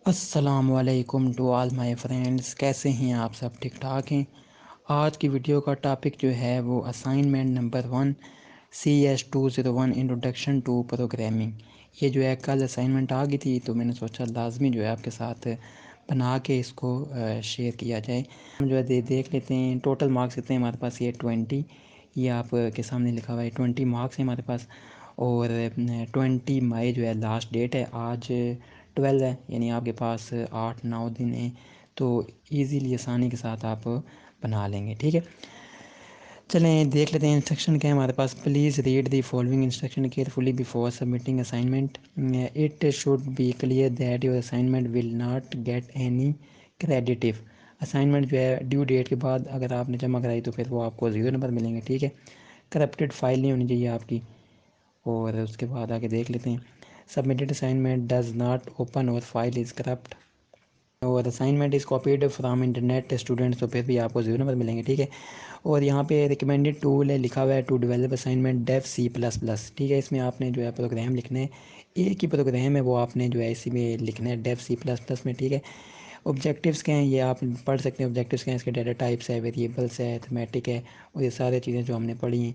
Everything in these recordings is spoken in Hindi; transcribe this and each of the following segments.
अस्सलामुअलैकुम टू ऑल माय फ्रेंड्स। कैसे हैं आप? सब ठीक ठाक हैं। आज की वीडियो का टॉपिक जो है वो assignment number 1 CS201 introduction to programming. ये जो है कल असाइनमेंट आ गई थी तो मैंने सोचा लाजमी जो है आपके साथ बना के इसको शेयर किया जाए। हम जो है देख लेते हैं टोटल मार्क्स कितने हैं हमारे पास। ये 20, ये आपके सामने लिखा हुआ है 20 मार्क्स हैं हमारे पास। और 20 मई जो है लास्ट डेट है। आज 12 है, यानी आपके पास 8-9 दिन हैं, तो इजीली आसानी के साथ आप बना लेंगे। ठीक है, चलें देख लेते हैं इंस्ट्रक्शन क्या है हमारे पास। Please read the following instruction carefully before submitting assignment. It should be clear that your assignment will not get any credit. Assignment जो है ड्यू डेट के बाद अगर आपने जमा कराई तो फिर वो आपको 0 नंबर मिलेंगे। ठीक है, करप्टेड फाइल नहीं होनी चाहिए आपकी। और उसके बाद आगे देख लेते हैं। Submitted assignment does not open और फाइल इज़ करप्ट और assignment is copied from internet students, तो फिर भी आपको 0 नंबर मिलेंगे। ठीक है, और यहाँ पे रिकमेंडेड टूल है लिखा हुआ है to develop assignment Dev C++। ठीक है, इसमें आपने जो है प्रोग्राम लिखना है, एक ही प्रोग्राम है वो आपने जो है इसी में लिखना है डेव C++ में। ठीक है, ऑब्जेक्टिव्स क्या हैं ये आप पढ़ सकते हैं। ऑब्जेक्टिव्स क्या हैं, इसके डाटा टाइप्स है, वेरिएबल्स है, थमेटिक है, और ये सारी चीज़ें जो हमने पढ़ी हैं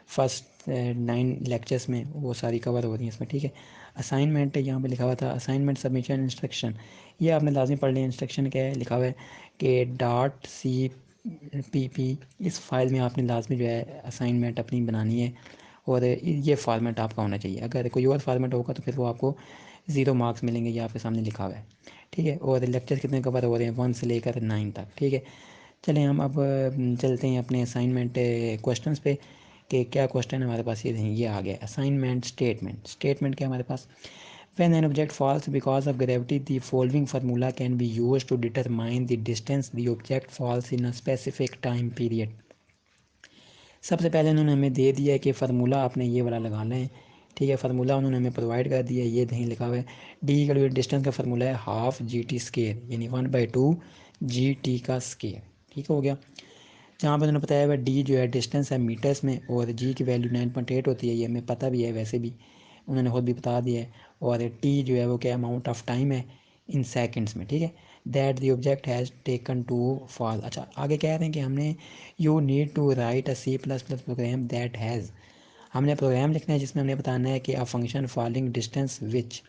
फर्स्ट 9 लेक्चर्स में वो सारी कवर हो रही हैं इसमें। ठीक है, असाइनमेंट यहाँ पे लिखा हुआ था असाइनमेंट सबमिशन इंस्ट्रक्शन, ये आपने लाजमी पढ़ लिया। इंस्ट्रक्शन क्या है, लिखा हुआ है कि .cpp इस फाइल में आपने लाजमी जो है असाइनमेंट अपनी बनानी है और ये फार्मेट आपका होना चाहिए। अगर कोई और फार्मेट होगा तो फिर वो आपको 0 मार्क्स मिलेंगे, ये आपके सामने लिखा हुआ है। ठीक है, और लेक्चर कितने कवर हो रहे हैं 1 से लेकर 9 तक। ठीक है, चलें हम अब चलते हैं अपने असाइनमेंट क्वेश्चंस पे कि क्या क्वेश्चन हमारे पास। ये आ गया असाइनमेंट स्टेटमेंट। स्टेटमेंट क्या हमारे पास, when an object falls because of gravity the following formula can be used to determine the distance the object falls in a specific time period। सबसे पहले उन्होंने हमें दे दिया है कि फार्मूला आपने ये वाला लगाना है। ठीक है, फार्मूला उन्होंने हमें प्रोवाइड कर दिया है, ये नहीं लिखा हुआ है। डी का डिस्टेंस का फार्मूला है हाफ GT² यानी 1/2 GT का स्केयर। ठीक हो गया, जहाँ पर उन्होंने बताया हुआ डी जो है डिस्टेंस है मीटर्स में और जी की वैल्यू 9.8 होती है, ये हमें पता भी है, वैसे भी उन्होंने खुद भी बता दिया है। और टी जो है वो क्या अमाउंट ऑफ टाइम है इन सेकंड्स में। ठीक है, that the object has taken to fall. अच्छा, आगे कह रहे हैं कि हमने you need to write C++ program that has, हमने प्रोग्राम लिखना है जिसमें हमने बताना है कि a function falling distance which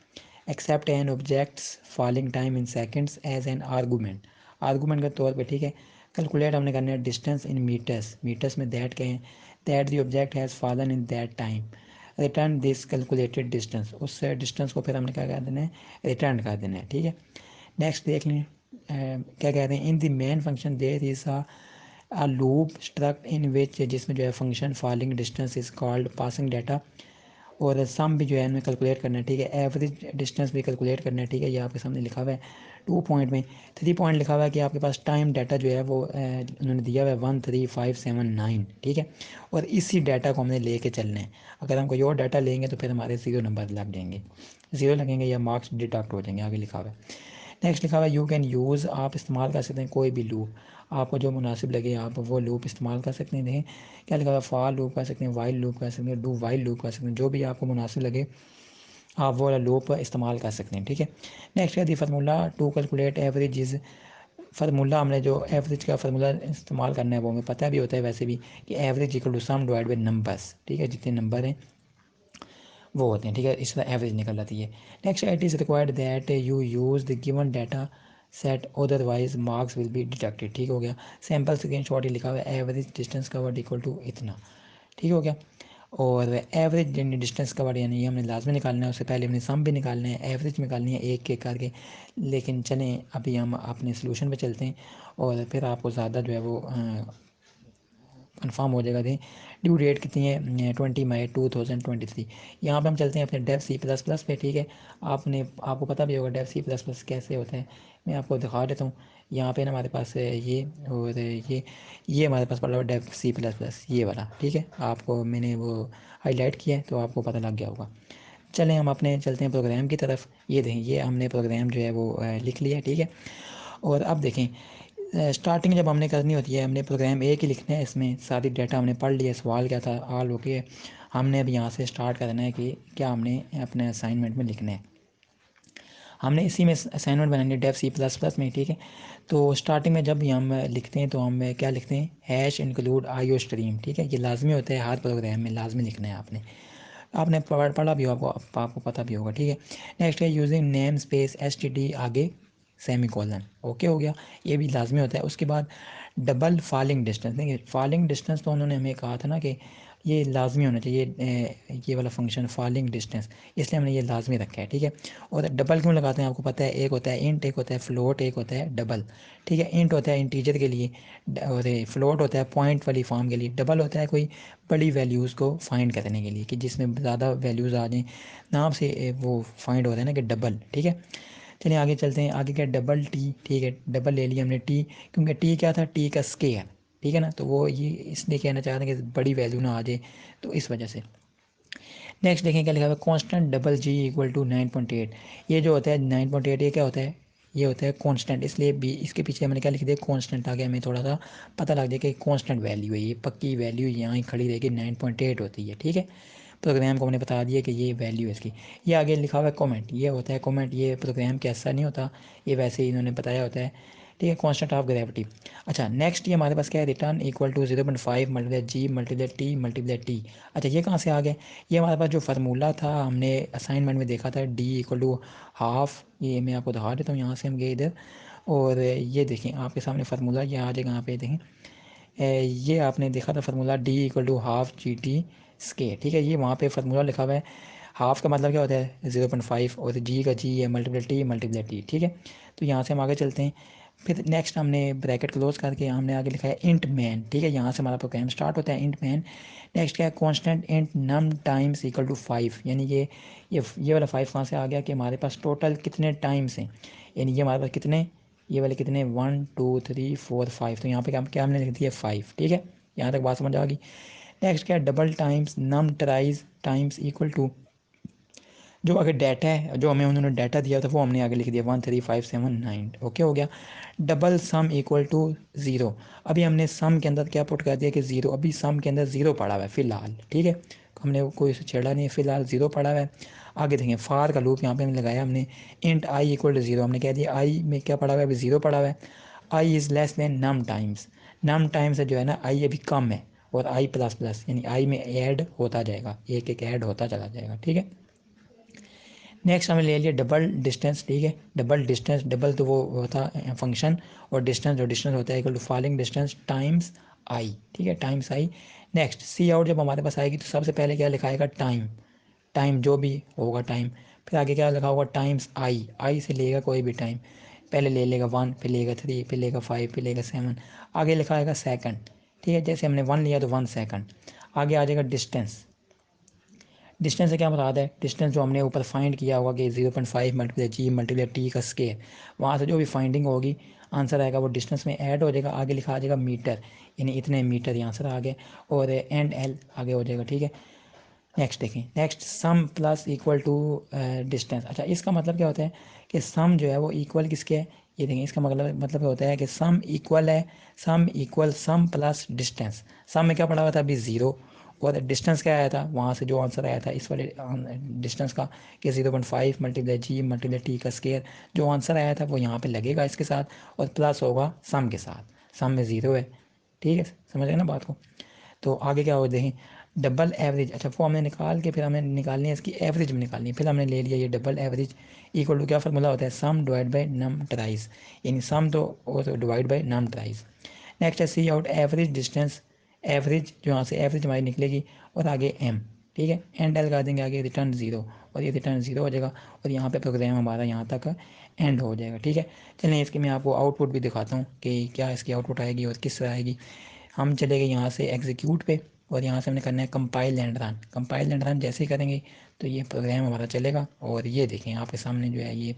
accept an object's falling time in seconds as an argument, argument के तौर पे। ठीक है, कैलकुलेट हमने करना है डिस्टेंस इन मीटर्स, मीटर्स में दैट कहें, that the object has fallen in that time, return this calculated distance, उस डिस्टेंस को फिर हमने क्या कर देना है, रिटर्न कर देना है। ठीक है, नेक्स्ट देख लें क्या कह रहे हैं। In the main function there is a loop struct in which, जिसमें जो है function falling distance is called passing data, और सम भी जो है इनमें कैलकुलेट करना है। ठीक है, एवरेज डिस्टेंस भी कैलकुलेट करना है। ठीक है, ये आपके सामने लिखा हुआ है 2 पॉइंट में। 3 पॉइंट लिखा हुआ है कि आपके पास टाइम डाटा जो है वो उन्होंने दिया हुआ है 13579। ठीक है, और इसी डाटा को हमने लेके चलना है। अगर हम कोई और डाटा लेंगे तो फिर हमारे 0 नंबर लग जाएंगे, 0 लगेंगे या मार्क्स डिडक्ट हो जाएंगे। आगे लिखा हुआ है, नेक्स्ट लिखा हुआ है यू कैन यूज़, आप इस्तेमाल कर सकते हैं कोई भी लूप, आपको जो मुनासिब लगे आप वो लूप इस्तेमाल कर सकते हैं। देखें क्या लिखा हुआ है, फॉर लूप कर सकते हैं, वाइल लूप कर सकते हैं, डू वाइल लूप कर सकते हैं, जो भी आपको मुनासिब लगे आप वो वाला लूप इस्तेमाल कर सकते हैं। ठीक है, नेक्स्ट है the formula to calculate average is, formula हमने जो एवरेज का फार्मूला इस्तेमाल करना है वो हमें पता भी होता है वैसे भी कि average equal to sum divide by numbers. ठीक है, जितने नंबर हैं वो होते हैं। ठीक है, इस तरह एवरेज निकल जाती है। Next it is required that you use the given data set otherwise marks will be deducted. ठीक हो गया, सैम्पल स्क्रीन शॉट ही लिखा हुआ है average distance covered equal to इतना। ठीक हो गया, और एवरेज डिस्टेंस कवर्ड यानी ये हमने लाजमी निकालना है, उससे पहले हमने सम भी निकालना है, एवरेज निकालनी है एक एक करके। लेकिन चलें अभी हम अपने सोल्यूशन पे चलते हैं और फिर आपको ज़्यादा जो है वो कन्फर्म हो जाएगा। दें ड्यू डेट कितनी है 20 मई 2023। यहाँ पे हम चलते हैं अपने डेव C++ पे। ठीक है, आपको पता भी होगा डेव C++ कैसे होता है, मैं आपको दिखा देता हूँ। यहाँ पे ना हमारे पास है ये, और ये हमारे पास पड़ा हुआ डेव C++ ये वाला। ठीक है, आपको मैंने वो हाईलाइट किया है तो आपको पता लग गया होगा। चलें हम अपने चलते हैं प्रोग्राम की तरफ। ये देखें ये हमने प्रोग्राम जो है वो लिख लिया है। ठीक है, और अब देखें स्टार्टिंग जब हमने करनी होती है हमने प्रोग्राम एक ही लिखना है, इसमें सारी डाटा हमने पढ़ लिया, सवाल क्या था ऑल ओके। हमने अब यहाँ से स्टार्ट करना है कि क्या हमने अपने असाइनमेंट में लिखना है। हमने इसी में असाइनमेंट बनानी है डेव C++ में, ठीक है। तो स्टार्टिंग में जब हम लिखते हैं तो हम क्या लिखते हैं, हैश इंक्लूड IO स्ट्रीम, ठीक है। ये लाजमी होता है, हर प्रोग्राम में लाजमी लिखना है आपने। आपने पढ़ा भी होगा, आपको पता भी होगा, ठीक है। नेक्स्ट है यूजिंग नेम स्पेस STD आगे सेमी कॉलन, ओके हो गया, ये भी लाजमी होता है। उसके बाद डबल फॉलिंग डिस्टेंस, देखिए फॉलिंग डिस्टेंस तो उन्होंने हमें कहा था ना कि ये लाजमी होना चाहिए, ये वाला फंक्शन फॉलिंग डिस्टेंस, इसलिए हमने ये लाजमी रखा है, ठीक है। और डबल क्यों लगाते हैं आपको पता है, एक होता है इंट, एक होता है फ्लोट, एक होता है डबल, ठीक है। इंट होता है इंटीजर के लिए और फ्लोट होता है पॉइंट वाली फॉर्म के लिए, डबल होता है कोई बड़ी वैल्यूज़ को फाइंड करने के लिए कि जिसमें ज़्यादा वैल्यूज़ आ जाएँ, नाम से वो फाइंड होता है ना कि डबल, ठीक है। चलिए आगे चलते हैं, आगे क्या डबल टी, ठीक है, डबल ले लिया हमने टी, क्योंकि टी क्या था, टी का स्केयर, ठीक है ना, तो वो ये इसलिए कहना चाहते हैं कि बड़ी वैल्यू ना आ जाए, तो इस वजह से। नेक्स्ट देखें क्या लिखा हुआ है, constant double G equal to 9.8, ये जो होता है 9.8 ये क्या होता है, ये होता है कांस्टेंट, इसलिए भी इसके पीछे हमने क्या लिख दिया कांस्टेंट, ताकि हमें थोड़ा सा पता लग जाए कि कांस्टेंट वैल्यू है, ये पक्की वैल्यू यहाँ ही खड़ी रहेगी, 9.8 होती है, ठीक है। प्रोग्राम को हमने बता दिया कि ये वैल्यू है इसकी। ये आगे लिखा हुआ है कमेंट, ये होता है कमेंट, ये प्रोग्राम के ऐसा नहीं होता, ये वैसे ही इन्होंने बताया होता है, ठीक है, कांस्टेंट ऑफ ग्रेविटी। अच्छा नेक्स्ट ये हमारे पास क्या है, return equal to 0.5 multiply G multiply T multiply T. अच्छा ये कहाँ से आ गया, ये हमारे पास जो फार्मूला था हमने असाइनमेंट में देखा था, डी इक्वल टू हाफ, ये मैं आपको दिखा देता हूँ, यहाँ से हम गए इधर, और ये देखें आपके सामने फार्मूला ये आ जाएगा, यहाँ पे देखें, ये आपने देखा था formula d equal to half g t square, ठीक है। ये वहाँ पे फार्मूला लिखा हुआ है, हाफ का मतलब क्या होता है 0.5 और जी का जी है मल्टीप्लाई टी, ठीक है। तो यहाँ से हम आगे चलते हैं, फिर नेक्स्ट हमने ब्रैकेट क्लोज करके हमने आगे लिखा है इंट मैन, ठीक है, यहाँ से हमारा प्रोग्राम स्टार्ट होता है इंट मैन। नेक्स्ट क्या है, constant int num times equal to 5, यानी ये वाला 5 कहाँ से आ गया कि हमारे पास टोटल कितने टाइम्स हैं, यानी ये हमारे पास कितने, ये वाले कितने 1 2 3 4 5, तो यहाँ पे क्या हमने लिख दिया 5, ठीक है। यहाँ तक बात समझ आ गई। नेक्स्ट क्या है, double times num tries times equal to, जो आगे डाटा है, जो हमें उन्होंने डाटा दिया था वो हमने आगे लिख दिया 13579, ओके हो गया। डबल सम इक्वल टू 0, अभी हमने सम के अंदर क्या पुट कर दिया कि 0, अभी सम के अंदर 0 पड़ा हुआ है फ़िलहाल, ठीक है, हमने कोई छेड़ा नहीं है, फ़िलहाल 0 पड़ा हुआ है। आगे देखें फार का लूप यहाँ पे हमने लगाया, हमने इंट आई इक्वल टू 0, हमने कह दिया आई में क्या पड़ा हुआ है, अभी 0 पड़ा हुआ है। I is less than num times, num times जो है ना आई अभी कम है, और आई प्लस प्लस यानी आई में ऐड होता जाएगा, एक एक ऐड होता चला जाएगा, ठीक है। नेक्स्ट हमने ले लिया डबल डिस्टेंस, ठीक है, डबल डिस्टेंस, डबल तो वो होता है फंक्शन, और डिस्टेंस जो डिस्टेंस होता है equal to falling distance times I, ठीक है, times I. Next C out जब हमारे पास आएगी तो सबसे पहले क्या लिखाएगा टाइम, टाइम जो भी होगा टाइम, फिर आगे क्या लिखा होगा टाइम्स आई, आई से लेगा कोई भी टाइम, पहले ले लेगा 1, फिर लेगा 3, फिर लेगा 5, फिर लेगा 7, आगे लिखा आएगा सेकंड, ठीक है, जैसे हमने 1 लिया तो 1 सेकंड। आगे आ जाएगा डिस्टेंस, डिस्टेंस से क्या मुराद है, डिस्टेंस जो हमने ऊपर फाइंड किया होगा कि 0.5 मल्टीप्लाई जी मल्टीप्लाई टी का स्केयर, वहाँ से जो भी फाइंडिंग होगी आंसर आएगा वो डिस्टेंस में ऐड हो जाएगा, आगे लिखा आ जाएगा मीटर, यानी इतने मीटर यहाँ आंसर आ गए, और एंड एल आगे हो जाएगा, ठीक है। नेक्स्ट देखें, next sum plus equal to distance. अच्छा इसका मतलब क्या होता है कि सम जो है वो इक्वल किसके है, ये देखें इसका मतलब क्या होता है कि सम इक्वल है, sum equal sum plus distance, sum में क्या पड़ा हुआ था अभी 0, और डिस्टेंस क्या आया था वहाँ से जो आंसर आया था इस वाले डिस्टेंस का कि 0.5 मल्टीप्लाई जी मल्टीप्लाई टी का स्केयर, जो आंसर आया था वो यहाँ पे लगेगा इसके साथ, और प्लस होगा सम के साथ, सम में 0 है, ठीक है, समझ गए ना बात को। तो आगे क्या हो देखें, डबल एवरेज, अच्छा वो हमने निकाल के फिर हमें निकालनी है इसकी एवरेज में निकालनी है, फिर हमने ले लिया ये डबल एवरेज इक्वल टू क्या फार्मूला होता है, sum divide by num tries, यानी सम तो और divide by num tries. Next है C out average distance, average जो यहाँ से एवरेज हमारी निकलेगी, और आगे एम, ठीक है, एंड एल कर देंगे आगे रिटर्न 0, और ये रिटर्न 0 हो जाएगा, और यहाँ पे प्रोग्राम हमारा यहाँ तक एंड हो जाएगा, ठीक है। चलिए इसकी मैं आपको आउटपुट भी दिखाता हूँ कि क्या इसकी आउटपुट आएगी और किस तरह आएगी। हम चले गए यहाँ से एग्जीक्यूट पे, और यहाँ से हमने करना है compile and run, compile and run जैसे ही करेंगे तो ये प्रोग्राम हमारा चलेगा, और ये देखें आपके सामने जो है ये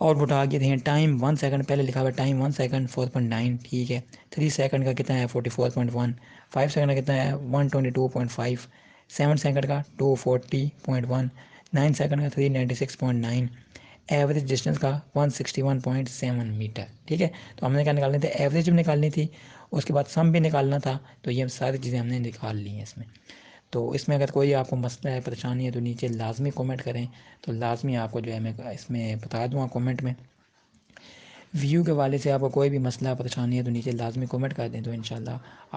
आउटपुट आ गया, देखें टाइम 1 सेकंड, पहले लिखा हुआ है टाइम 1 सेकंड 4.9, ठीक है, 3 सेकंड का कितना है 44.1, 5 सेकंड का कितना है 122.5, 7 सेकंड का 240.1, 9 सेकंड का 396.9, एवरेज डिस्टेंस का 161.7 मीटर, ठीक है। तो हमने क्या निकालनी थी, एवरेज भी निकालनी थी, उसके बाद सम भी निकालना था, तो ये सारी चीज़ें हमने निकाल ली हैं इसमें। तो इसमें अगर कोई आपको मसला है, परेशानी है, तो नीचे लाजमी कमेंट करें, तो लाजमी आपको जो है मैं इसमें बता दूँगा कमेंट में। व्यू के वाले से आपको कोई भी मसला परेशानी है तो नीचे लाजमी कमेंट कर दें, तो इंशाल्लाह